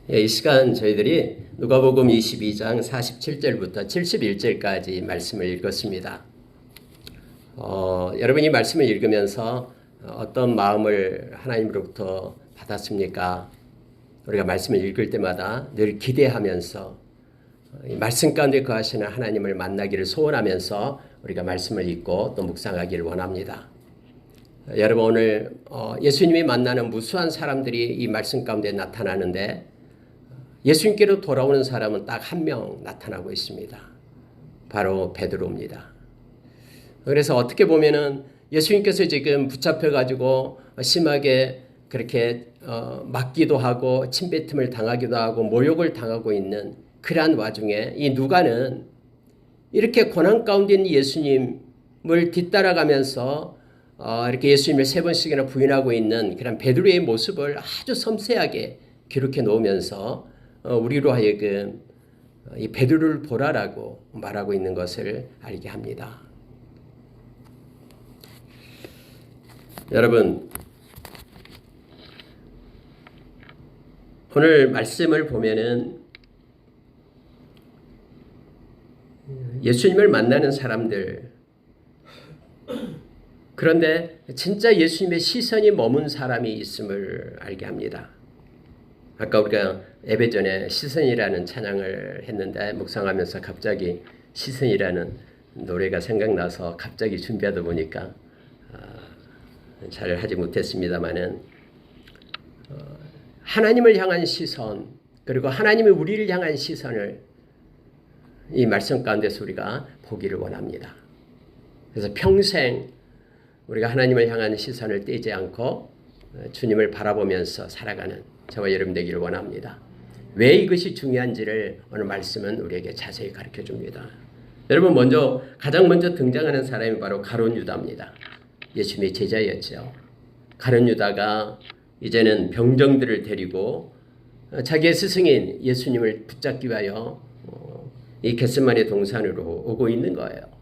이 시간 저희들이 누가복음 22장 47절부터 71절까지 말씀을 읽었습니다. 여러분이 말씀을 읽으면서 어떤 마음을 하나님으로부터 받았습니까? 우리가 말씀을 읽을 때마다 늘 기대하면서 말씀 가운데 거하시는 하나님을 만나기를 소원하면서 우리가 말씀을 읽고 또 묵상하기를 원합니다. 여러분 오늘 예수님이 만나는 무수한 사람들이 이 말씀 가운데 나타나는데 예수님께로 돌아오는 사람은 딱 한 명 나타나고 있습니다. 바로 베드로입니다. 그래서 어떻게 보면은 예수님께서 지금 붙잡혀가지고 심하게 그렇게 맞기도 하고 침뱉음을 당하기도 하고 모욕을 당하고 있는 그러한 와중에 이 누가는 이렇게 고난 가운데 있는 예수님을 뒤따라가면서 이렇게 예수님을 3번씩이나 부인하고 있는 그런 베드로의 모습을 아주 섬세하게 기록해 놓으면서 우리로 하여금 이 베드로를 보라라고 말하고 있는 것을 알게 합니다. 여러분, 오늘 말씀을 보면은 예수님을 만나는 사람들, 그런데 진짜 예수님의 시선이 머문 사람이 있음을 알게 합니다. 아까 우리가 예배 전에 시선이라는 찬양을 했는데 묵상하면서 갑자기 시선이라는 노래가 생각나서 갑자기 준비하다 보니까 잘 하지 못했습니다마는 하나님을 향한 시선 그리고 하나님이 우리를 향한 시선을 이 말씀 가운데서 우리가 보기를 원합니다. 그래서 평생 우리가 하나님을 향한 시선을 떼지 않고 주님을 바라보면서 살아가는 저와 여러분 되기를 원합니다. 왜 이것이 중요한지를 오늘 말씀은 우리에게 자세히 가르쳐 줍니다. 여러분 가장 먼저 등장하는 사람이 바로 가룟 유다입니다. 예수님의 제자였죠. 가룟 유다가 이제는 병정들을 데리고 자기의 스승인 예수님을 붙잡기 위하여 이 겟세마네 동산으로 오고 있는 거예요.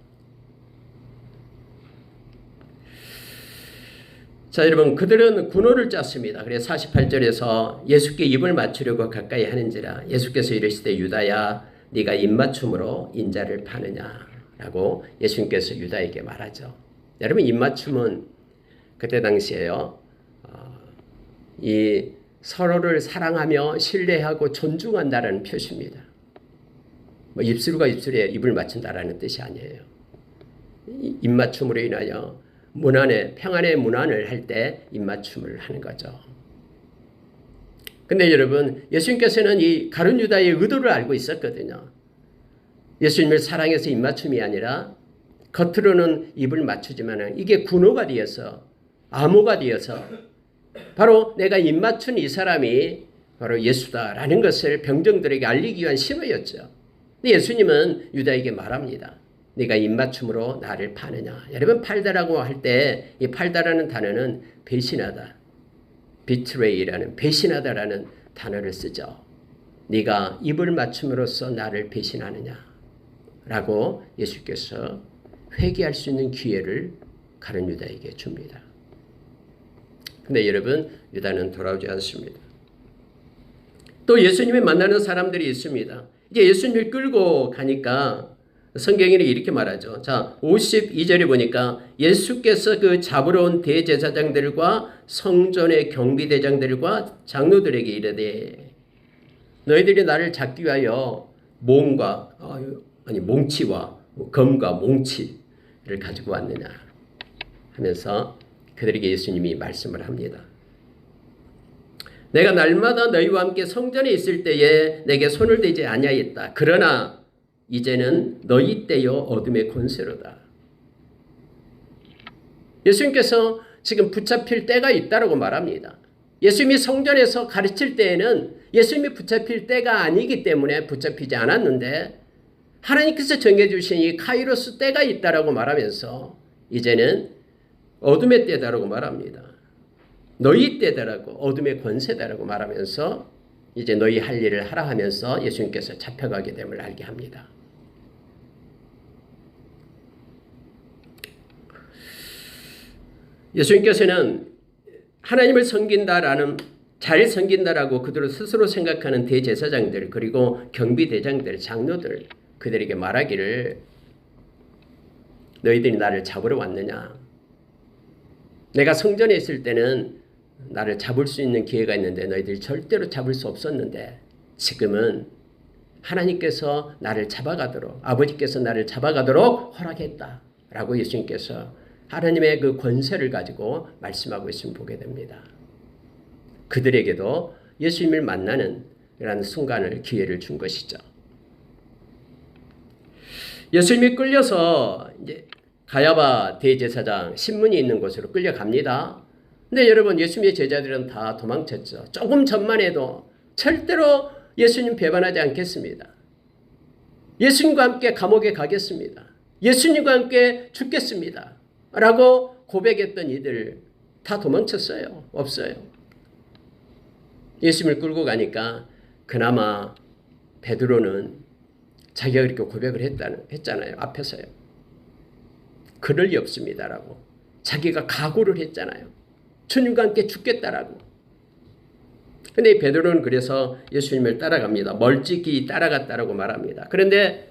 자, 여러분 그들은 군호를 짰습니다. 그래서 48절에서 예수께 입을 맞추려고 가까이 하는지라 예수께서 이르시되 유다야 네가 입맞춤으로 인자를 파느냐라고 예수님께서 유다에게 말하죠. 여러분 입맞춤은 그때 당시에요. 이 서로를 사랑하며 신뢰하고 존중한다라는 표시입니다. 입술과 입술에 입을 맞춘다라는 뜻이 아니에요. 입맞춤으로 인하여 평안의 문안을 할 때 입맞춤을 하는 거죠. 근데 여러분 예수님께서는 이 가룟 유다의 의도를 알고 있었거든요. 예수님을 사랑해서 입맞춤이 아니라 겉으로는 입을 맞추지만 이게 군호가 되어서 암호가 되어서 바로 내가 입맞춘 이 사람이 바로 예수다라는 것을 병정들에게 알리기 위한 신호였죠. 근데 예수님은 유다에게 말합니다. 네가 입맞춤으로 나를 파느냐. 여러분 팔다라고 할 때 이 팔다라는 단어는 배신하다, betray라는 배신하다라는 단어를 쓰죠. 네가 입을 맞춤으로써 나를 배신하느냐라고 예수께서 회개할 수 있는 기회를 가룟 유다에게 줍니다. 근데 여러분 유다는 돌아오지 않습니다. 또 예수님을 만나는 사람들이 있습니다. 이제 예수님을 끌고 가니까 성경에는 이렇게 말하죠. 자, 52절에 보니까 예수께서 그 잡으러 온 대제사장들과 성전의 경비대장들과 장로들에게 이르되 너희들이 나를 잡기 위하여 몽치와 검과 몽치를 가지고 왔느냐 하면서 그들에게 예수님이 말씀을 합니다. 내가 날마다 너희와 함께 성전에 있을 때에 내게 손을 대지 아니하였다. 그러나 이제는 너희 때요 어둠의 권세로다. 예수님께서 지금 붙잡힐 때가 있다라고 말합니다. 예수님이 성전에서 가르칠 때에는 예수님이 붙잡힐 때가 아니기 때문에 붙잡히지 않았는데 하나님께서 정해주신 이 카이로스 때가 있다라고 말하면서 이제는 어둠의 때다라고 말합니다. 너희 때다라고 어둠의 권세다라고 말하면서 이제 너희 할 일을 하라 하면서 예수님께서 잡혀가게 됨을 알게 합니다. 예수님께서는 하나님을 섬긴다라는 잘 섬긴다라고 그들을 스스로 생각하는 대제사장들 그리고 경비대장들, 장로들 그들에게 말하기를 너희들이 나를 잡으러 왔느냐. 내가 성전에 있을 때는 나를 잡을 수 있는 기회가 있는데 너희들이 절대로 잡을 수 없었는데 지금은 하나님께서 나를 잡아가도록 아버지께서 나를 잡아가도록 허락했다라고 예수님께서 하나님의 그 권세를 가지고 말씀하고 있음을 보게 됩니다. 그들에게도 예수님을 만나는 이런 순간을 기회를 준 것이죠. 예수님이 끌려서 이제 가야바 대제사장 신문이 있는 곳으로 끌려갑니다. 근데 여러분 예수님의 제자들은 다 도망쳤죠. 조금 전만 해도 절대로 예수님 배반하지 않겠습니다. 예수님과 함께 감옥에 가겠습니다. 예수님과 함께 죽겠습니다. 라고 고백했던 이들 다 도망쳤어요. 없어요. 예수님을 끌고 가니까 그나마 베드로는 자기가 그렇게 고백을 했잖아요. 앞에서요. 그럴 리 없습니다라고. 자기가 각오를 했잖아요. 주님과 함께 죽겠다라고. 근데 베드로는 그래서 예수님을 따라갑니다. 멀찍이 따라갔다라고 말합니다. 그런데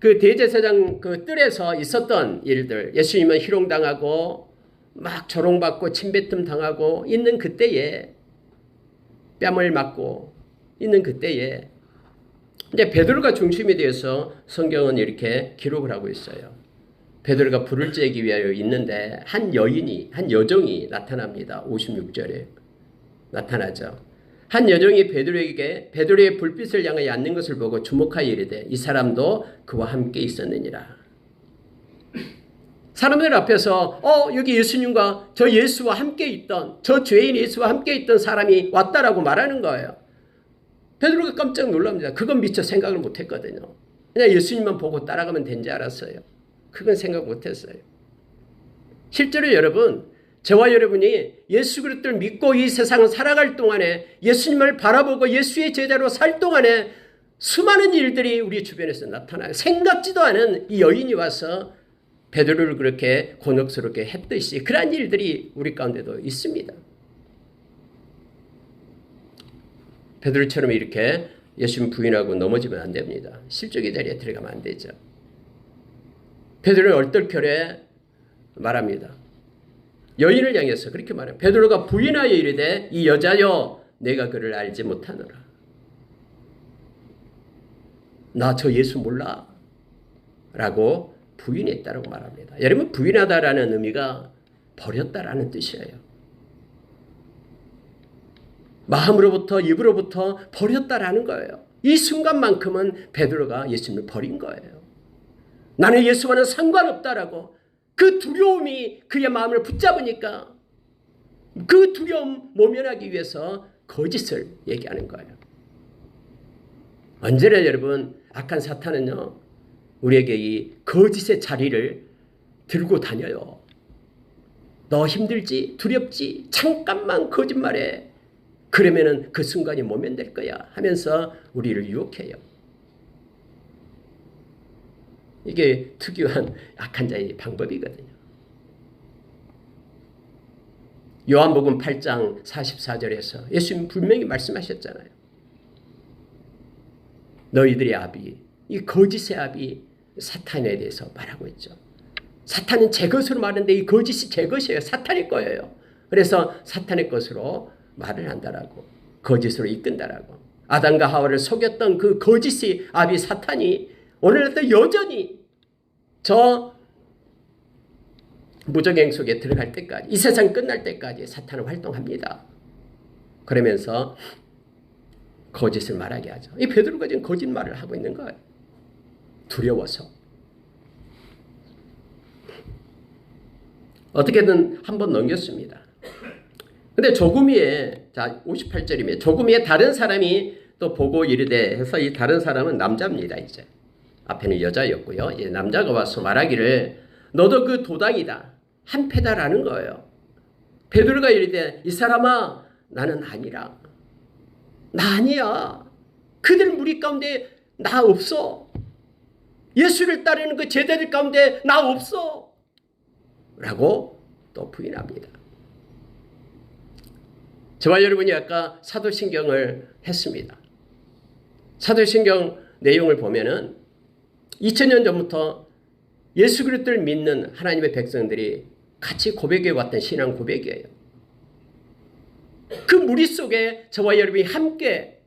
그 대제사장 그 뜰에서 있었던 일들, 예수님은 희롱당하고 막 조롱받고 침뱉음 당하고 있는 그때에 뺨을 맞고 있는 그때에 이제 베드로가 중심이 되어서 성경은 이렇게 기록을 하고 있어요. 베드로가 불을 쬐기 위하여 있는데 한 여정이 나타납니다. 56절에 나타나죠. 한 여종이 베드로의 불빛을 향하여 앉는 것을 보고 주목하여 이르되 이 사람도 그와 함께 있었느니라. 사람들 앞에서 여기 예수님과 저 예수와 함께 있던 저 죄인 예수와 함께 있던 사람이 왔다라고 말하는 거예요. 베드로가 깜짝 놀랍니다. 그건 미처 생각을 못했거든요. 그냥 예수님만 보고 따라가면 된지 알았어요. 그건 생각 못했어요. 실제로 여러분 저와 여러분이 예수 그리스도를 믿고 이 세상을 살아갈 동안에 예수님을 바라보고 예수의 제자로 살 동안에 수많은 일들이 우리 주변에서 나타나요. 생각지도 않은 이 여인이 와서 베드로를 그렇게 곤혹스럽게 했듯이 그러한 일들이 우리 가운데도 있습니다. 베드로처럼 이렇게 예수님 부인하고 넘어지면 안 됩니다. 실족의 자리에 들어가면 안 되죠. 베드로는 얼떨결에 말합니다. 여인을 향해서 그렇게 말해요. 베드로가 부인하여 이르되 이 여자여 내가 그를 알지 못하노라. 나 저 예수 몰라 라고 부인했다라고 말합니다. 여러분 부인하다라는 의미가 버렸다라는 뜻이에요. 마음으로부터 입으로부터 버렸다라는 거예요. 이 순간만큼은 베드로가 예수님을 버린 거예요. 나는 예수와는 상관없다라고 그 두려움이 그의 마음을 붙잡으니까 그 두려움 모면하기 위해서 거짓을 얘기하는 거예요. 언제나 여러분 악한 사탄은요 우리에게 이 거짓의 자리를 들고 다녀요. 너 힘들지 두렵지 잠깐만 거짓말해. 그러면은 그 순간이 모면될 거야 하면서 우리를 유혹해요. 이게 특유한 악한 자의 방법이거든요. 요한복음 8장 44절에서 예수님 분명히 말씀하셨잖아요. 너희들의 아비, 이 거짓의 아비 사탄에 대해서 말하고 있죠. 사탄은 제 것으로 말하는데 이 거짓이 제 것이에요. 사탄의 거예요. 그래서 사탄의 것으로 말을 한다라고, 거짓으로 이끈다라고. 아담과 하와를 속였던 그 거짓의 아비 사탄이 오늘날도 여전히 저 무적행 속에 들어갈 때까지, 이 세상 끝날 때까지 사탄은 활동합니다. 그러면서 거짓을 말하게 하죠. 이 베드로가 지금 거짓말을 하고 있는 거예요. 두려워서. 어떻게든 한번 넘겼습니다. 근데 조금 후에, 자 58절이면 조금 후에 다른 사람이 또 보고 이르되 해서 이 다른 사람은 남자입니다. 이제 앞에는 여자였고요. 이제 남자가 와서 말하기를 너도 그 도당이다, 한패다라는 거예요. 베드로가 이르되 이 사람아 나는 아니라, 나 아니야. 그들 무리 가운데 나 없어. 예수를 따르는 그 제자들 가운데 나 없어. 라고 또 부인합니다. 저와 여러분이 아까 사도신경을 했습니다. 사도신경 내용을 보면은 2000년 전부터 예수 그리스도를 믿는 하나님의 백성들이 같이 고백해 왔던 신앙 고백이에요. 그 무리 속에 저와 여러분이 함께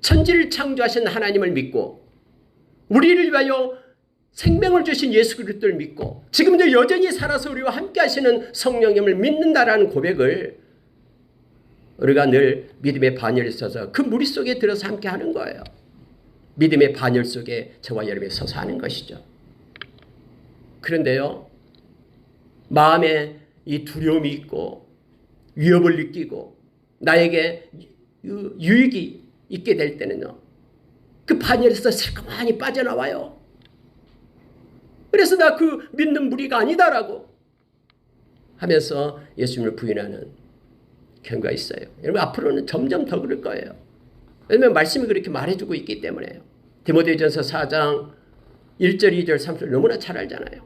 천지를 창조하신 하나님을 믿고 우리를 위하여 생명을 주신 예수 그리스도를 믿고 지금도 여전히 살아서 우리와 함께 하시는 성령님을 믿는다라는 고백을 우리가 늘 믿음의 반열에 서서 그 무리 속에 들어서 함께 하는 거예요. 믿음의 반열 속에 저와 여러분이 서서 하는 것이죠. 그런데요, 마음에 이 두려움이 있고 위협을 느끼고 나에게 유익이 있게 될 때는요, 그 반열에서 슬그머니 빠져나와요. 그래서 나 그 믿는 무리가 아니다라고 하면서 예수님을 부인하는 경우가 있어요. 여러분 앞으로는 점점 더 그럴 거예요. 왜냐하면 말씀이 그렇게 말해주고 있기 때문에요. 디모데전서 4장 1절, 2절, 3절 너무나 잘 알잖아요.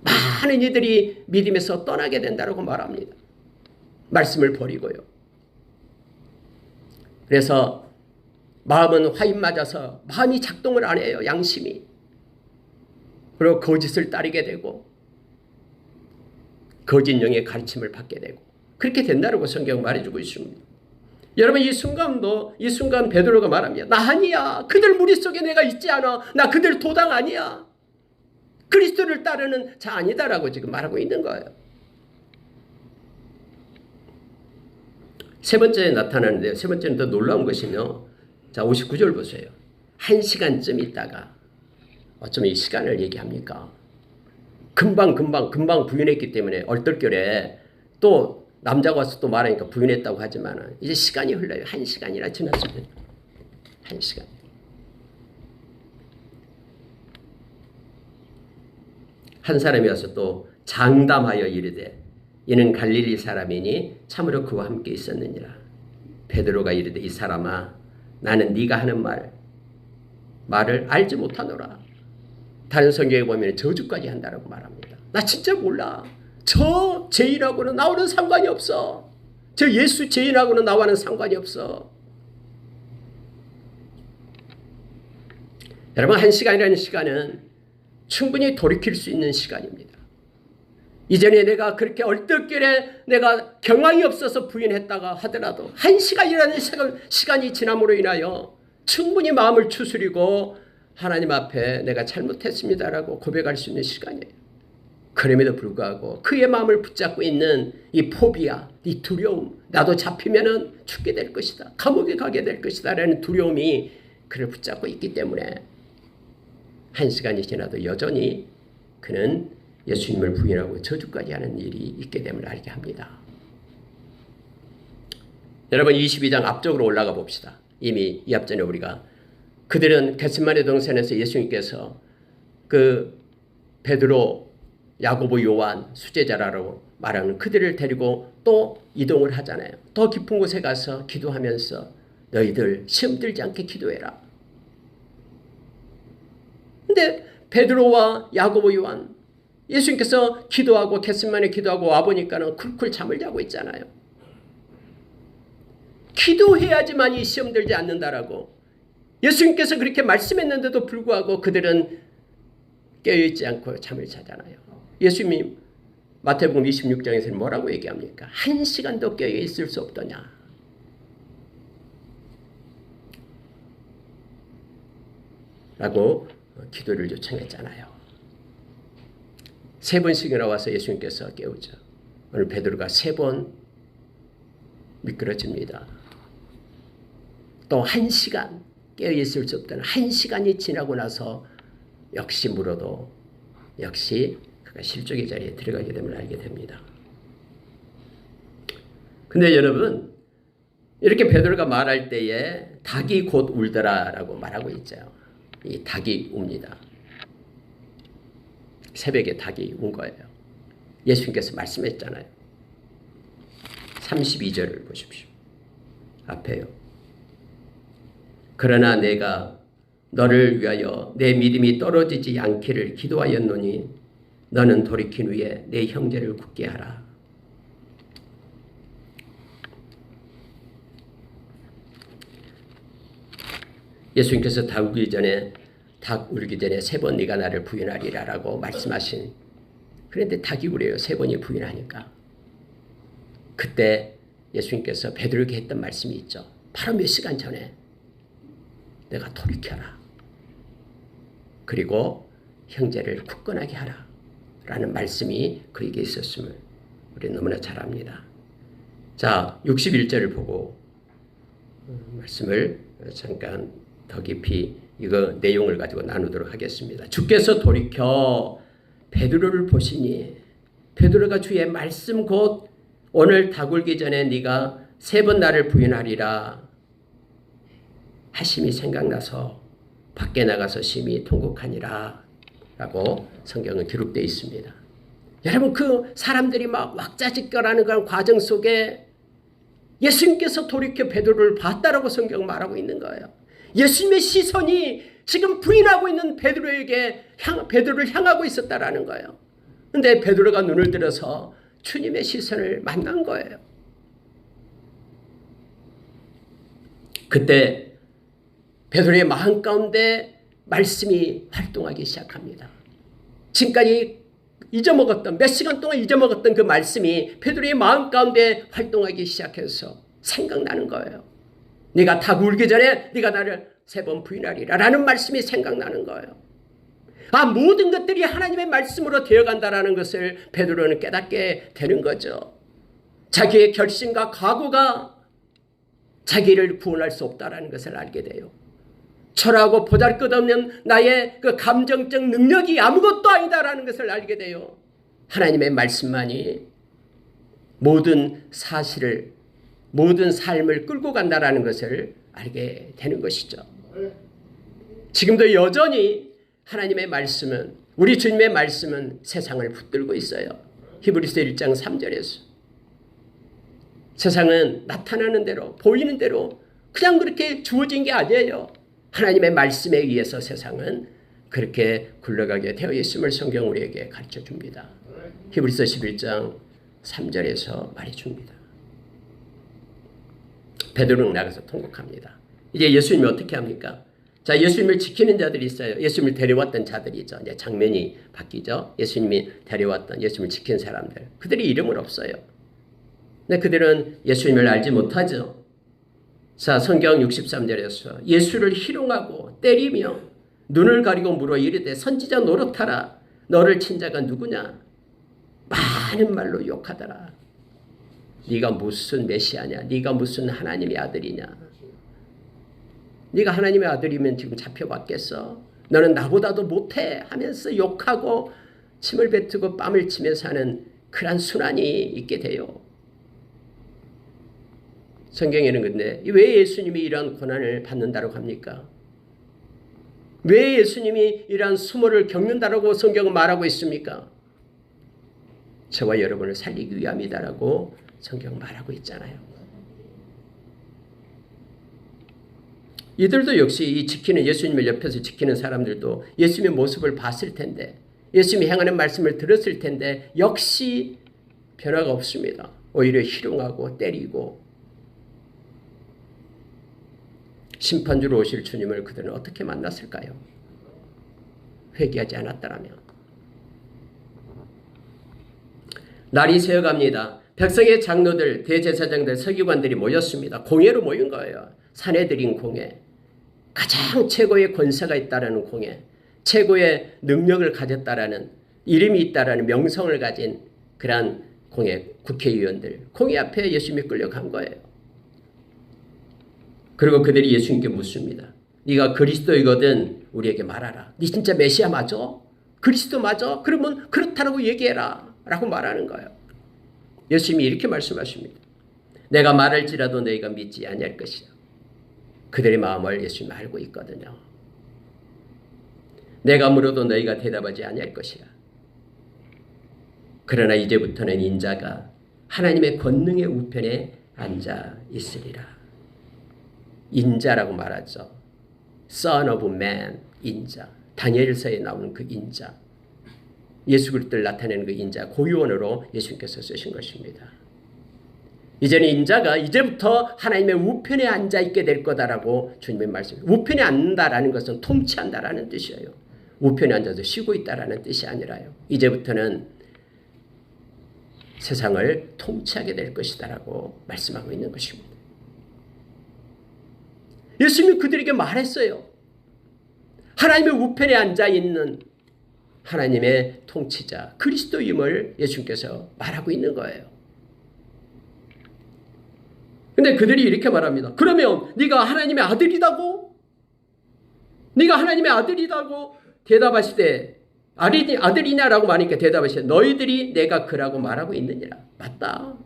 많은 이들이 믿음에서 떠나게 된다고 말합니다. 말씀을 버리고요. 그래서 마음은 화인 맞아서 마음이 작동을 안 해요. 양심이. 그리고 거짓을 따르게 되고 거짓 영의 가르침을 받게 되고 그렇게 된다고 성경 말해주고 있습니다. 여러분 이 순간 베드로가 말합니다. 나 아니야. 그들 무리 속에 내가 있지 않아. 나 그들 도당 아니야. 그리스도를 따르는 자 아니다라고 지금 말하고 있는 거예요. 세 번째에 나타나는데요. 세 번째는 더 놀라운 것이요. 자 59절 보세요. 1시간쯤 있다가 어쩜 이 시간을 얘기합니까? 금방 부인했기 때문에 얼떨결에 또 남자가 와서 또 말하니까 부인했다고 하지만 이제 시간이 흘러요. 1시간이나 지났어요. 1시간. 한 사람이 와서 또 장담하여 이르되 이는 갈릴리 사람이니 참으로 그와 함께 있었느니라. 베드로가 이르되 이 사람아 나는 네가 하는 말을 알지 못하노라. 다른 성경에 보면 저주까지 한다라고 말합니다. 나 진짜 몰라. 저 죄인하고는 나와는 상관이 없어. 저 예수 죄인하고는 나와는 상관이 없어. 여러분 1시간이라는 시간은 충분히 돌이킬 수 있는 시간입니다. 이전에 내가 그렇게 얼떨결에 내가 경황이 없어서 부인했다가 하더라도 1시간이라는 시간이 지남으로 인하여 충분히 마음을 추스리고 하나님 앞에 내가 잘못했습니다라고 고백할 수 있는 시간이에요. 그럼에도 불구하고 그의 마음을 붙잡고 있는 이 포비아, 이 두려움, 나도 잡히면은 죽게 될 것이다. 감옥에 가게 될 것이다 라는 두려움이 그를 붙잡고 있기 때문에 1시간이 지나도 여전히 그는 예수님을 부인하고 저주까지 하는 일이 있게 됨을 알게 합니다. 여러분 22장 앞쪽으로 올라가 봅시다. 이미 이 앞전에 우리가 그들은 겟세마네 동산에서 예수님께서 그 베드로, 야고보, 요한 수제자라고 말하는 그들을 데리고 또 이동을 하잖아요. 더 깊은 곳에 가서 기도하면서 너희들 시험 들지 않게 기도해라. 근데 베드로와 야고보, 요한 예수님께서 기도하고 겟세마네 기도하고 와보니까는 쿨쿨 잠을 자고 있잖아요. 기도해야지만이 시험 들지 않는다라고 예수님께서 그렇게 말씀했는데도 불구하고 그들은 깨어있지 않고 잠을 자잖아요. 예수님이 마태복음 26장에서는 뭐라고 얘기합니까? 1시간도 깨어있을 수 없더냐. 라고 기도를 요청했잖아요. 3번씩이나 와서 예수님께서 깨우죠. 오늘 베드로가 3번 미끄러집니다. 또 1시간 깨어있을 수 없다는 1시간이 지나고 나서 역시 물어도 역시 그가 실족의 자리에 들어가게 됨을 알게 됩니다. 근데 여러분 이렇게 베드로가 말할 때에 닭이 곧 울더라라고 말하고 있죠. 이 닭이 웁니다. 새벽에 닭이 운 거예요. 예수님께서 말씀했잖아요. 32절을 보십시오. 앞에요. 그러나 내가 너를 위하여 내 믿음이 떨어지지 않기를 기도하였노니 너는 돌이킨 후에 내 형제를 굳게 하라. 예수님께서 닭 울기 전에 세 번 네가 나를 부인하리라라고 말씀하신, 그런데 닭이 울어요. 세 번이 부인하니까. 그때 예수님께서 베드로에게 했던 말씀이 있죠. 바로 몇 시간 전에 내가 돌이켜라. 그리고 형제를 굳건하게 하라. 라는 말씀이 그에게 있었음을 우리 너무나 잘 압니다. 자, 61절을 보고 말씀을 잠깐 더 깊이 이거 내용을 가지고 나누도록 하겠습니다. 주께서 돌이켜 베드로를 보시니 베드로가 주의 말씀 곧 오늘 닭 울기 전에 네가 세 번 나를 부인하리라 하심이 생각나서 밖에 나가서 심히 통곡하니라 라고 성경은 기록되어 있습니다. 여러분, 그 사람들이 막 왁자지껄하는 그런 과정 속에 예수님께서 돌이켜 베드로를 봤다라고 성경 말하고 있는 거예요. 예수님의 시선이 지금 부인하고 있는 베드로를 향하고 있었다라는 거예요. 그런데 베드로가 눈을 들어서 주님의 시선을 만난 거예요. 그때 베드로의 마음 가운데 말씀이 활동하기 시작합니다. 지금까지 잊어먹었던, 몇 시간 동안 잊어먹었던 그 말씀이 베드로의 마음 가운데 활동하기 시작해서 생각나는 거예요. 네가 닭 울기 전에 네가 나를 세 번 부인하리라 라는 말씀이 생각나는 거예요. 모든 것들이 하나님의 말씀으로 되어간다라는 것을 베드로는 깨닫게 되는 거죠. 자기의 결심과 각오가 자기를 구원할 수 없다라는 것을 알게 돼요. 철하고 보잘것없는 나의 그 감정적 능력이 아무것도 아니다라는 것을 알게 돼요. 하나님의 말씀만이 모든 사실을, 모든 삶을 끌고 간다라는 것을 알게 되는 것이죠. 지금도 여전히 하나님의 말씀은, 우리 주님의 말씀은 세상을 붙들고 있어요. 히브리서 1장 3절에서 세상은 나타나는 대로, 보이는 대로 그냥 그렇게 주어진 게 아니에요. 하나님의 말씀에 의해서 세상은 그렇게 굴러가게 되어 있음을 성경 우리에게 가르쳐 줍니다. 히브리서 11장 3절에서 말해줍니다. 베드로는 나가서 통곡합니다. 이제 예수님이 어떻게 합니까? 자, 예수님을 지키는 자들이 있어요. 예수님을 데려왔던 자들이죠. 이제 장면이 바뀌죠. 예수님이 데려왔던, 예수님을 지킨 사람들. 그들이 이름은 없어요. 근데 그들은 예수님을 알지 못하죠. 자, 성경 63절에서 예수를 희롱하고 때리며 눈을 가리고 물어 이르되 선지자 노릇하라. 너를 친 자가 누구냐? 많은 말로 욕하더라. 네가 무슨 메시아냐? 네가 무슨 하나님의 아들이냐? 네가 하나님의 아들이면 지금 잡혀봤겠어? 너는 나보다도 못해 하면서 욕하고 침을 뱉고 뺨을 치면서 하는 그런 순환이 있게 돼요. 성경에는 근데 왜 예수님이 이러한 고난을 받는다고 합니까? 왜 예수님이 이러한 수모를 겪는다라고 성경은 말하고 있습니까? 저와 여러분을 살리기 위함이다라고 성경 말하고 있잖아요. 이들도 역시 이 지키는, 예수님을 옆에서 지키는 사람들도 예수님의 모습을 봤을 텐데, 예수님이 행하는 말씀을 들었을 텐데 역시 변화가 없습니다. 오히려 희롱하고 때리고, 심판주로 오실 주님을 그들은 어떻게 만났을까요? 회개하지 않았더라면. 날이 새어갑니다. 백성의 장로들, 대제사장들, 서기관들이 모였습니다. 공회로 모인 거예요. 산에 들인 공회. 가장 최고의 권세가 있다라는 공회, 최고의 능력을 가졌다라는, 이름이 있다라는 명성을 가진 그러한 공회, 국회의원들, 공회 앞에 예수님이 끌려간 거예요. 그리고 그들이 예수님께 묻습니다. 네가 그리스도이거든 우리에게 말하라. 네 진짜 메시아 맞아? 그리스도 맞아? 그러면 그렇다라고 얘기해라 라고 말하는 거예요. 예수님이 이렇게 말씀하십니다. 내가 말할지라도 너희가 믿지 아니할 것이야. 그들의 마음을 예수님이 알고 있거든요. 내가 물어도 너희가 대답하지 아니할 것이야. 그러나 이제부터는 인자가 하나님의 권능의 우편에 앉아 있으리라. 인자라고 말하죠. Son of Man, 인자. 다니엘서에 나오는 그 인자. 예수 그리스도를 나타내는 그 인자, 고유원으로 예수님께서 쓰신 것입니다. 이제는 인자가 이제부터 하나님의 우편에 앉아 있게 될 거다라고 주님의 말씀. 우편에 앉는다라는 것은 통치한다라는 뜻이에요. 우편에 앉아서 쉬고 있다라는 뜻이 아니라요. 이제부터는 세상을 통치하게 될 것이다라고 말씀하고 있는 것입니다. 예수님이 그들에게 말했어요. 하나님의 우편에 앉아 있는 하나님의 통치자 그리스도임을 예수님께서 말하고 있는 거예요. 근데 그들이 이렇게 말합니다. 그러면 네가 하나님의 아들이다고? 네가 하나님의 아들이다고 대답하실 때 아들이냐라고 말하니까 대답하시되 너희들이 내가 그라고 말하고 있느니라. 맞다.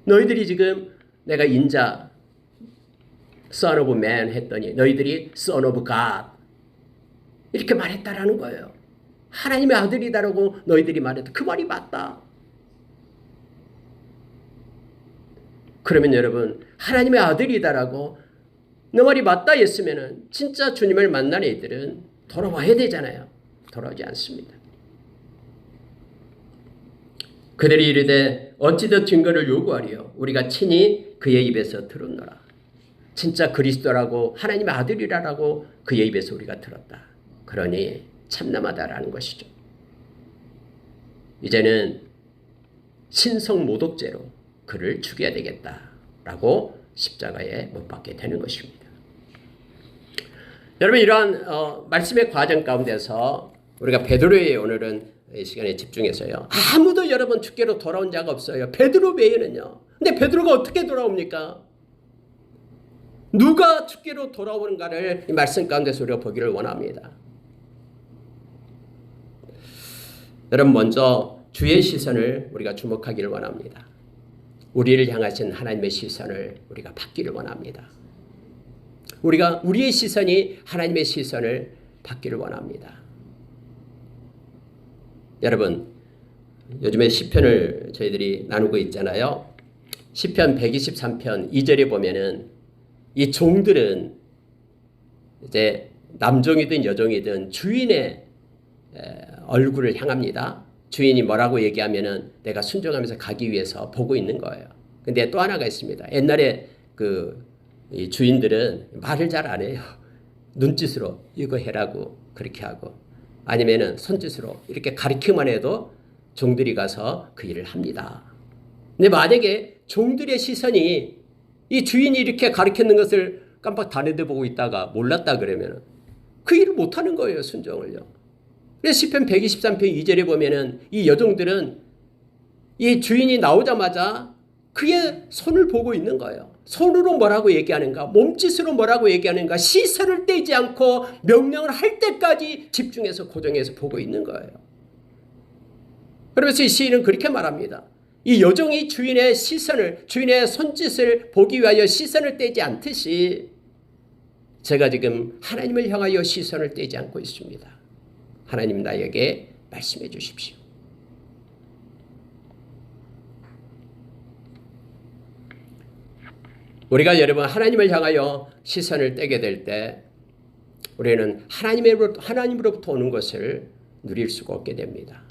너희들이 지금 내가 인자 Son of Man 했더니 너희들이 Son of God 이렇게 말했다라는 거예요. 하나님의 아들이다라고 너희들이 말했다. 그 말이 맞다. 그러면 여러분 하나님의 아들이다라고 너 말이 맞다 했으면은 진짜 주님을 만난 애들은 돌아와야 되잖아요. 돌아오지 않습니다. 그들이 이르되 어찌 더 증거를 요구하리요 우리가 친히 그의 입에서 들었노라. 진짜 그리스도라고 하나님의 아들이라고 그의 입에서 우리가 들었다. 그러니 참남하다라는 것이죠. 이제는 신성 모독죄로 그를 죽여야 되겠다라고 십자가에 못 박게 되는 것입니다. 여러분 이러한 말씀의 과정 가운데서 우리가 베드로의 오늘은 이 시간에 집중해서요. 아무도 여러분 주께로 돌아온 자가 없어요. 베드로 외에는요. 근데 베드로가 어떻게 돌아옵니까? 누가 주께로 돌아오는가를 이 말씀 가운데서 우리가 보기를 원합니다. 여러분 먼저 주의 시선을 우리가 주목하기를 원합니다. 우리를 향하신 하나님의 시선을 우리가 받기를 원합니다. 우리의 시선이 하나님의 시선을 받기를 원합니다. 여러분 요즘에 시편을 저희들이 나누고 있잖아요. 시편 123편 2절에 보면은 이 종들은 이제 남종이든 여종이든 주인의 얼굴을 향합니다. 주인이 뭐라고 얘기하면은 내가 순종하면서 가기 위해서 보고 있는 거예요. 근데 또 하나가 있습니다. 옛날에 이 주인들은 말을 잘 안 해요. 눈짓으로 이거 해라고 그렇게 하고 아니면은 손짓으로 이렇게 가리키만 해도 종들이 가서 그 일을 합니다. 근데 만약에 종들의 시선이 이 주인이 이렇게 가리키는 것을 깜빡 다 내다보고 있다가 몰랐다 그러면 그 일을 못하는 거예요. 순종을요. 그래서 시편 123편 2절에 보면은 이 여종들은 이 주인이 나오자마자 그의 손을 보고 있는 거예요. 손으로 뭐라고 얘기하는가, 몸짓으로 뭐라고 얘기하는가, 시선을 떼지 않고 명령을 할 때까지 집중해서 고정해서 보고 있는 거예요. 그러면서 이 시인은 그렇게 말합니다. 이 여종이 주인의 시선을, 주인의 손짓을 보기 위하여 시선을 떼지 않듯이 제가 지금 하나님을 향하여 시선을 떼지 않고 있습니다. 하나님 나에게 말씀해 주십시오. 우리가 여러분 하나님을 향하여 시선을 떼게 될 때 우리는 하나님으로부터 오는 것을 누릴 수가 없게 됩니다.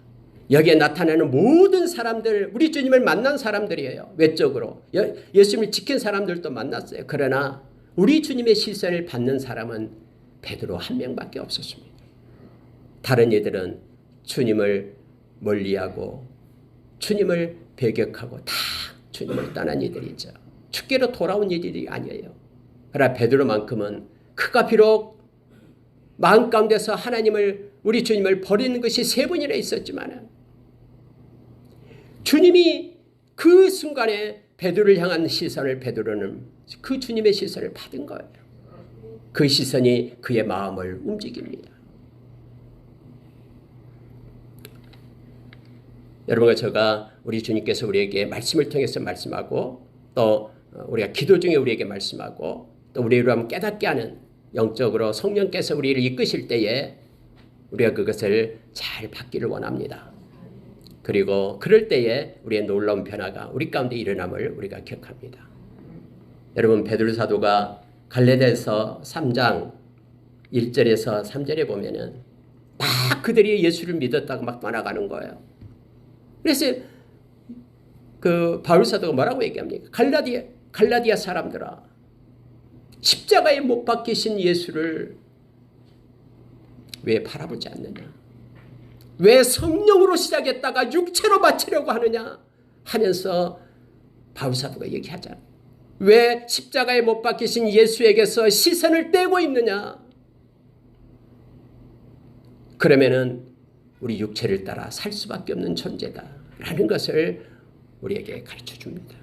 여기에 나타나는 모든 사람들, 우리 주님을 만난 사람들이에요. 외적으로 예수님을 지킨 사람들도 만났어요. 그러나 우리 주님의 시선을 받는 사람은 베드로 한 명밖에 없었습니다. 다른 이들은 주님을 멀리하고 주님을 배격하고 다 주님을 떠난 이들이죠. 주께로 돌아온 이들이 아니에요. 그러나 베드로만큼은 그가 비록 마음 가운데서 하나님을, 우리 주님을 버리는 것이 3번이나 있었지만 주님이 그 순간에 베드로를 향한 시선을, 베드로는 그 주님의 시선을 받은 거예요. 그 시선이 그의 마음을 움직입니다. 여러분과 제가 우리 주님께서 우리에게 말씀을 통해서 말씀하고 또 우리가 기도 중에 우리에게 말씀하고 또 우리를 한번 깨닫게 하는 영적으로 성령께서 우리를 이끄실 때에 우리가 그것을 잘 받기를 원합니다. 그리고 그럴 때에 우리의 놀라운 변화가 우리 가운데 일어남을 우리가 기억합니다. 여러분 베드로 사도가 갈라디아서 3장 1절에서 3절에 보면은 막 그들이 예수를 믿었다고 막 떠나가는 거예요. 그래서 그 바울 사도가 뭐라고 얘기합니까? 갈라디아 사람들아, 십자가에 못 박히신 예수를 왜 바라보지 않느냐? 왜 성령으로 시작했다가 육체로 바치려고 하느냐? 하면서 바울 사도가 얘기하잖아요. 왜 십자가에 못 박히신 예수에게서 시선을 떼고 있느냐? 그러면은 우리 육체를 따라 살 수밖에 없는 존재다라는 것을 우리에게 가르쳐 줍니다.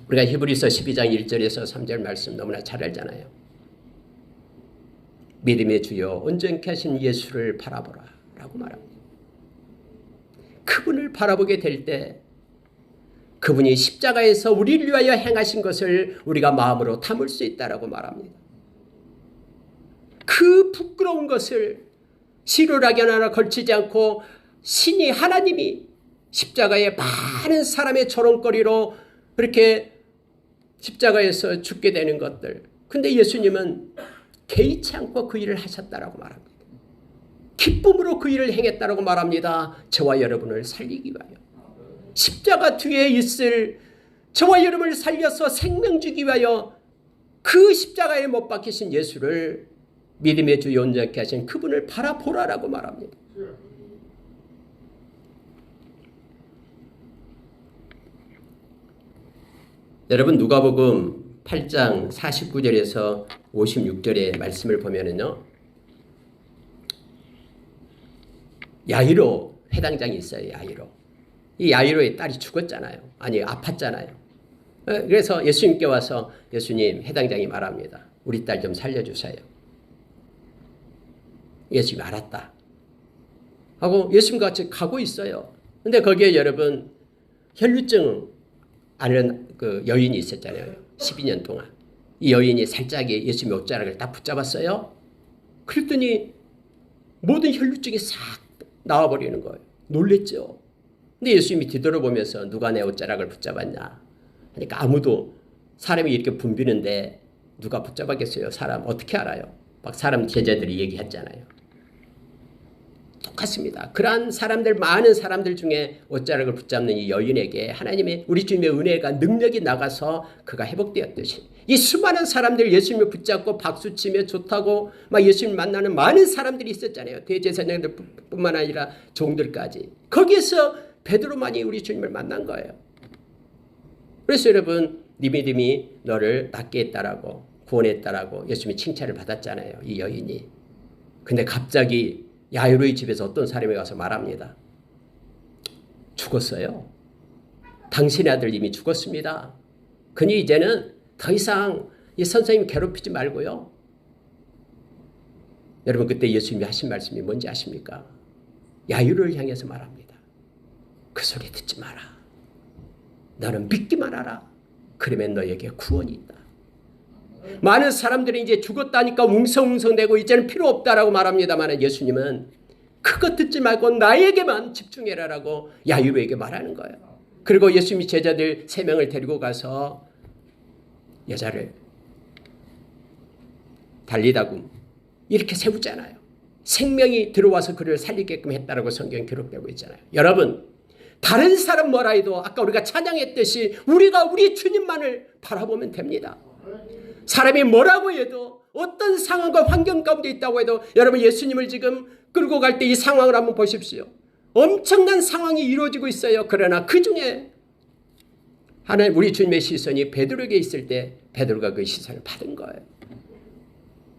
우리가 히브리서 12장 1절에서 3절 말씀 너무나 잘 알잖아요. 믿음의 주여 온전케 하신 예수를 바라보라 라고 말합니다. 그분을 바라보게 될 때 그분이 십자가에서 우리를 위하여 행하신 것을 우리가 마음으로 담을 수 있다라고 말합니다. 그 부끄러운 것을 시루라기 하나 걸치지 않고 신이 하나님이 십자가에 많은 사람의 조롱거리로 그렇게 십자가에서 죽게 되는 것들. 근데 예수님은 개의치 않고 그 일을 하셨다라고 말합니다. 기쁨으로 그 일을 행했다라고 말합니다. 저와 여러분을 살리기 위하여. 십자가 뒤에 있을 저와 여러분을 살려서 생명 주기 위하여 그 십자가에 못 박히신 예수를 믿음의 주 온전케 하신 그분을 바라보라라고 말합니다. 여러분 누가복음 8장 49절에서 56절의 말씀을 보면은요. 야이로 회당장이 있어요. 야이로. 이 야이로의 딸이 죽었잖아요. 아니 아팠잖아요. 그래서 예수님께 와서 예수님 회당장이 말합니다. 우리 딸 좀 살려주세요. 예수님이 알았다 하고 예수님과 같이 가고 있어요. 근데 거기에 여러분 혈루증 앓는 그 여인이 있었잖아요. 12년 동안. 이 여인이 살짝 예수님의 옷자락을 딱 붙잡았어요. 그랬더니 모든 혈루증이 싹 나와버리는 거예요. 놀랬죠. 근데 예수님이 뒤돌아보면서 누가 내 옷자락을 붙잡았냐 하니까 아무도. 사람이 이렇게 붐비는데 누가 붙잡았겠어요? 사람 어떻게 알아요? 막 사람 제자들이 얘기했잖아요. 똑같습니다. 그러한 사람들, 많은 사람들 중에 옷자락을 붙잡는 이 여인에게 하나님의 우리 주님의 은혜가 능력이 나가서 그가 회복되었듯이 이 수많은 사람들 예수님을 붙잡고 박수치며 좋다고 막 예수님 만나는 많은 사람들이 있었잖아요. 대제사장들 뿐만 아니라 종들까지. 거기에서 베드로만이 우리 주님을 만난 거예요. 그래서 여러분 네 믿음이 너를 낫게 했다라고 구원했다라고 예수님이 칭찬을 받았잖아요. 이 여인이. 근데 갑자기 야이로의 집에서 어떤 사람이 와서 말합니다. 죽었어요. 당신의 아들 이미 죽었습니다. 그니 이제는 더 이상 이 선생님 괴롭히지 말고요. 여러분 그때 예수님이 하신 말씀이 뭔지 아십니까? 야이로를 향해서 말합니다. 그 소리 듣지 마라. 너는 믿기만 하라. 그러면 너에게 구원이 있다. 많은 사람들이 이제 죽었다니까 웅성웅성대고 이제는 필요 없다라고 말합니다만 예수님은 그것 듣지 말고 나에게만 집중해라라고 야이로에게 말하는 거예요. 그리고 예수님이 제자들 3명을 데리고 가서 여자를 달리다굼 이렇게 세우잖아요. 생명이 들어와서 그를 살리게끔 했다라고 성경에 기록되고 있잖아요. 여러분 다른 사람 뭐라 해도 아까 우리가 찬양했듯이 우리가 우리 주님만을 바라보면 됩니다. 사람이 뭐라고 해도 어떤 상황과 환경 가운데 있다고 해도 여러분 예수님을 지금 끌고 갈 때 이 상황을 한번 보십시오. 엄청난 상황이 이루어지고 있어요. 그러나 그중에 하나님 우리 주님의 시선이 베드로에게 있을 때 베드로가 그 시선을 받은 거예요.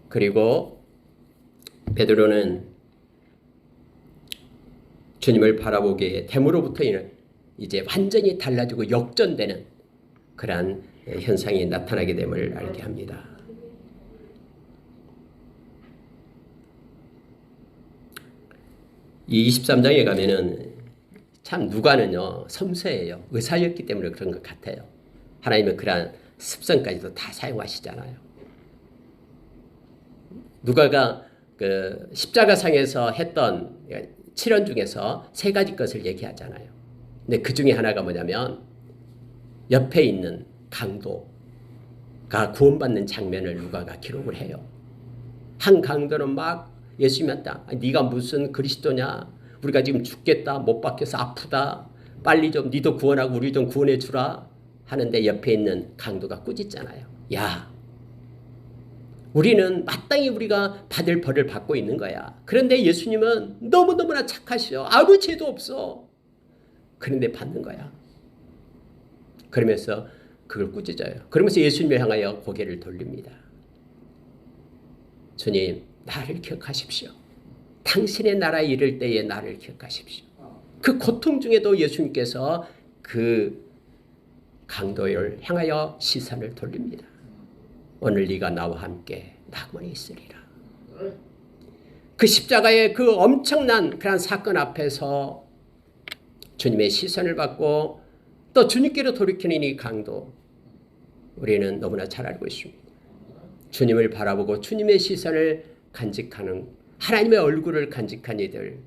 그리고 베드로는 주님을 바라보기에 됨으로부터 이제 완전히 달라지고 역전되는 그러한 현상이 나타나게 됨을 알게 합니다. 이 23장에 가면은 참 누가는요 섬세해요. 의사였기 때문에 그런 것 같아요. 하나님은 그러한 습성까지도 다 사용하시잖아요. 누가가 그 십자가상에서 했던 칠언 중에서 3가지 것을 얘기하잖아요. 근데 그 중에 하나가 뭐냐면 옆에 있는 강도가 구원받는 장면을 누가가 기록을 해요. 한 강도는 막 예수님한테 네가 무슨 그리스도냐? 우리가 지금 죽겠다. 못 박혀서 아프다. 빨리 좀 니도 구원하고 우리 좀 구원해 주라 하는데 옆에 있는 강도가 꾸짖잖아요. 야, 우리는 마땅히 우리가 받을 벌을 받고 있는 거야. 그런데 예수님은 너무너무나 착하시오. 아무 죄도 없어. 그런데 받는 거야. 그러면서 그걸 꾸짖어요. 그러면서 예수님을 향하여 고개를 돌립니다. 주님, 나를 기억하십시오. 당신의 나라에 이를 때에 나를 기억하십시오. 그 고통 중에도 예수님께서 그 강도를 향하여 시선을 돌립니다. 오늘 네가 나와 함께 낙원에 있으리라. 그 십자가의 그 엄청난 그런 사건 앞에서 주님의 시선을 받고 또 주님께로 돌이키는 이 강도, 우리는 너무나 잘 알고 있습니다. 주님을 바라보고 주님의 시선을 간직하는, 하나님의 얼굴을 간직한 이들,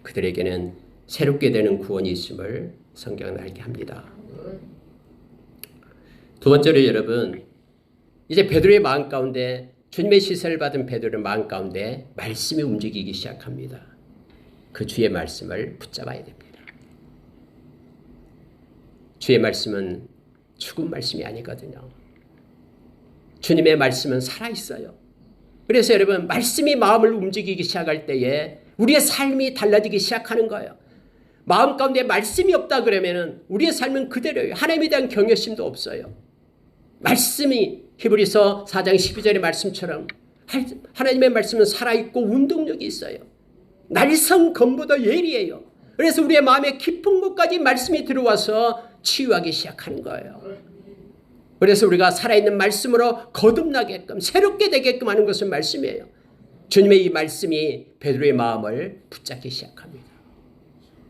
그들에게는 새롭게 되는 구원이 있음을 성경은 알게 합니다. 두 번째로 여러분, 이제 베드로의 마음 가운데, 주님의 시선을 받은 베드로의 마음 가운데 말씀이 움직이기 시작합니다. 그 주의 말씀을 붙잡아야 됩니다. 주의 말씀은 죽은 말씀이 아니거든요. 주님의 말씀은 살아있어요. 그래서 여러분, 말씀이 마음을 움직이기 시작할 때에 우리의 삶이 달라지기 시작하는 거예요. 마음 가운데 말씀이 없다 그러면 우리의 삶은 그대로예요. 하나님에 대한 경외심도 없어요. 말씀이 히브리서 4장 12절의 말씀처럼 하나님의 말씀은 살아있고 운동력이 있어요. 날성 검보다 예리해요. 그래서 우리의 마음의 깊은 곳까지 말씀이 들어와서 치유하기 시작하는 거예요. 그래서 우리가 살아있는 말씀으로 거듭나게끔 새롭게 되게끔 하는 것은 말씀이에요. 주님의 이 말씀이 베드로의 마음을 붙잡기 시작합니다.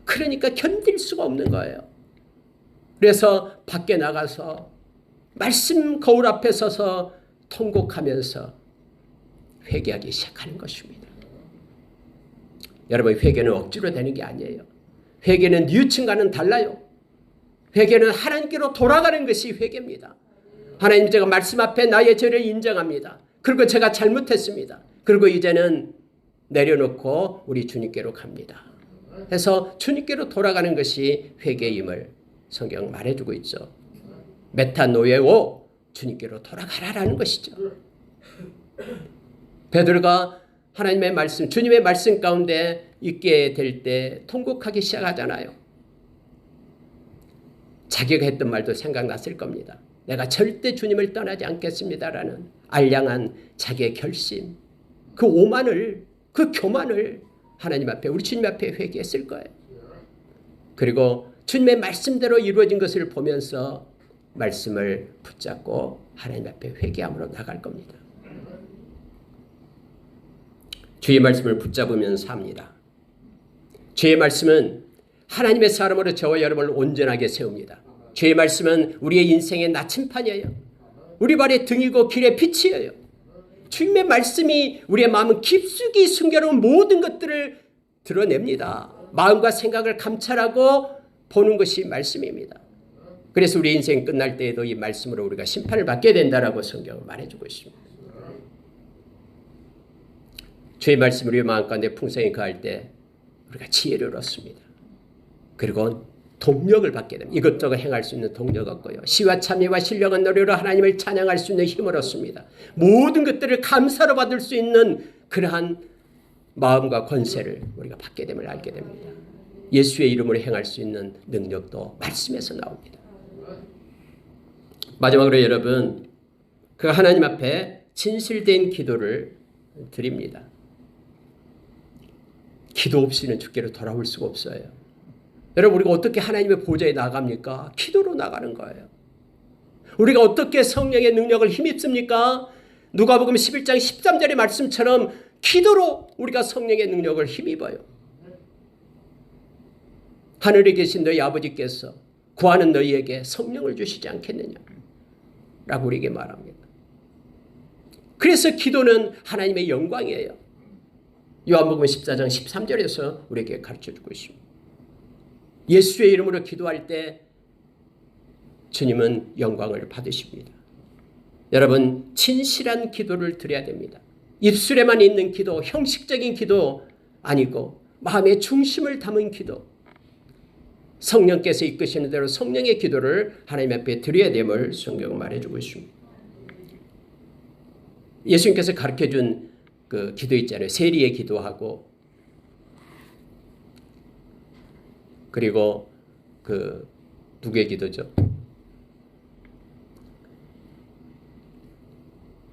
그러니까 견딜 수가 없는 거예요. 그래서 밖에 나가서 말씀 거울 앞에 서서 통곡하면서 회개하기 시작하는 것입니다. 여러분, 회개는 억지로 되는 게 아니에요. 회개는 뉘우침과는 달라요. 회개는 하나님께로 돌아가는 것이 회개입니다. 하나님, 제가 말씀 앞에 나의 죄를 인정합니다. 그리고 제가 잘못했습니다. 그리고 이제는 내려놓고 우리 주님께로 갑니다. 해서 주님께로 돌아가는 것이 회개임을 성경 말해주고 있죠. 메타노예오, 주님께로 돌아가라라는 것이죠. 베드로가 하나님의 말씀, 주님의 말씀 가운데 있게 될 때 통곡하기 시작하잖아요. 자기가 했던 말도 생각났을 겁니다. 내가 절대 주님을 떠나지 않겠습니다라는 알량한 자기의 결심, 그 오만을, 그 교만을 하나님 앞에, 우리 주님 앞에 회개했을 거예요. 그리고 주님의 말씀대로 이루어진 것을 보면서 말씀을 붙잡고 하나님 앞에 회개함으로 나갈 겁니다. 주의 말씀을 붙잡으면 삽니다. 주의 말씀은 하나님의 사람으로 저와 여러분을 온전하게 세웁니다. 주의 말씀은 우리의 인생의 나침판이에요. 우리 발의 등이고 길의 빛이에요. 주님의 말씀이 우리의 마음은 깊숙이 숨겨놓은 모든 것들을 드러냅니다. 마음과 생각을 감찰하고 보는 것이 말씀입니다. 그래서 우리 인생 끝날 때에도 이 말씀으로 우리가 심판을 받게 된다라고 성경은 말해주고 있습니다. 주의 말씀이 우리의 마음 가운데 풍성히 거할 때 우리가 지혜를 얻습니다. 그리고 동력을 받게 됩니다. 이것저것 행할 수 있는 동력 얻고요. 시와 참회와 신령한 노래로 하나님을 찬양할 수 있는 힘을 얻습니다. 모든 것들을 감사로 받을 수 있는 그러한 마음과 권세를 우리가 받게 됨을 알게 됩니다. 예수의 이름으로 행할 수 있는 능력도 말씀에서 나옵니다. 마지막으로 여러분, 그 하나님 앞에 진실된 기도를 드립니다. 기도 없이는 주께로 돌아올 수가 없어요. 여러분, 우리가 어떻게 하나님의 보좌에 나갑니까? 기도로 나가는 거예요. 우리가 어떻게 성령의 능력을 힘입습니까? 누가복음 11장 13절의 말씀처럼 기도로 우리가 성령의 능력을 힘입어요. 하늘에 계신 너희 아버지께서 구하는 너희에게 성령을 주시지 않겠느냐 라고 우리에게 말합니다. 그래서 기도는 하나님의 영광이에요. 요한복음 14장 13절에서 우리에게 가르쳐주고 있습니다. 예수의 이름으로 기도할 때 주님은 영광을 받으십니다. 여러분, 진실한 기도를 드려야 됩니다. 입술에만 있는 기도, 형식적인 기도 아니고 마음의 중심을 담은 기도. 성령께서 이끄시는 대로 성령의 기도를 하나님 앞에 드려야 됨을 성경은 말해주고 있습니다. 예수님께서 가르쳐준 그 기도 있잖아요. 세리의 기도하고 그리고 그 누구의 기도죠?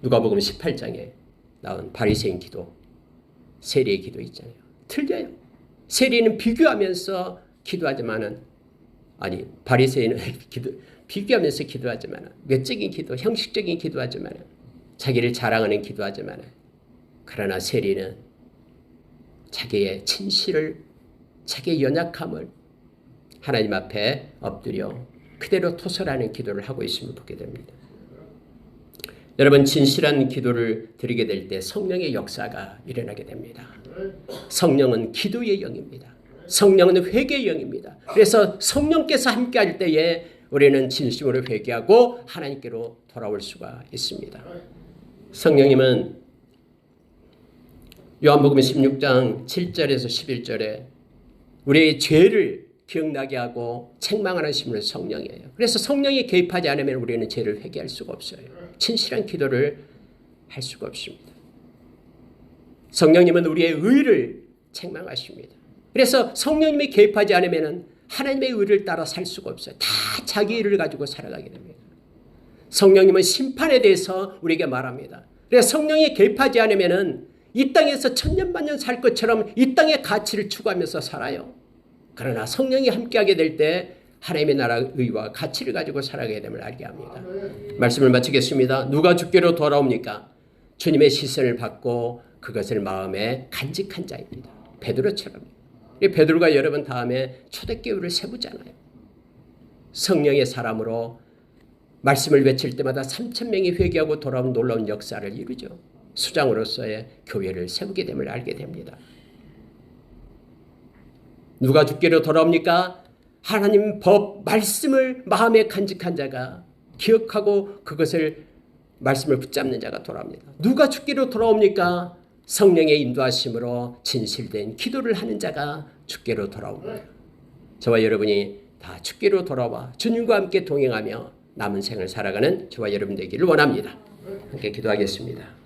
누가복음 18장에 나온 바리새인 기도, 세리의 기도 있잖아요. 틀려요. 세리는 비교하면서 기도하지만은 바리새인은 비교하면서 기도하지만은 외적인 기도, 형식적인 기도하지만은 자기를 자랑하는 기도하지만은 그러나 세리는 자기의 진실을, 자기의 연약함을 하나님 앞에 엎드려 그대로 토설하는 기도를 하고 있음을 보게 됩니다. 여러분, 진실한 기도를 드리게 될 때 성령의 역사가 일어나게 됩니다. 성령은 기도의 영입니다. 성령은 회개의 영입니다. 그래서 성령께서 함께할 때에 우리는 진심으로 회개하고 하나님께로 돌아올 수가 있습니다. 성령님은 요한복음 16장 7절에서 11절에 우리의 죄를 기억나게 하고 책망하는 신은 성령이에요. 그래서 성령이 개입하지 않으면 우리는 죄를 회개할 수가 없어요. 진실한 기도를 할 수가 없습니다. 성령님은 우리의 의를 책망하십니다. 그래서 성령님이 개입하지 않으면 하나님의 의를 따라 살 수가 없어요. 다 자기 의를 가지고 살아가게 됩니다. 성령님은 심판에 대해서 우리에게 말합니다. 그래서 성령이 개입하지 않으면 이 땅에서 천년만년 살 것처럼 이 땅의 가치를 추구하면서 살아요. 그러나 성령이 함께하게 될 때 하나님의 나라 의와 가치를 가지고 살아가게 됨을 알게 합니다. 말씀을 마치겠습니다. 누가 주께로 돌아옵니까? 주님의 시선을 받고 그것을 마음에 간직한 자입니다. 베드로처럼. 베드로가 여러분 다음에 초대교회를 세우잖아요. 성령의 사람으로 말씀을 외칠 때마다 3,000명이 회개하고 돌아온 놀라운 역사를 이루죠. 수장으로서의 교회를 세우게 됨을 알게 됩니다. 누가 주께로 돌아옵니까? 하나님 법 말씀을 마음에 간직한 자가, 기억하고 그것을 말씀을 붙잡는 자가 돌아옵니다. 누가 주께로 돌아옵니까? 성령의 인도하심으로 진실된 기도를 하는 자가 주께로 돌아옵니다. 저와 여러분이 다 주께로 돌아와 주님과 함께 동행하며 남은 생을 살아가는 저와 여러분 되기를 원합니다. 함께 기도하겠습니다.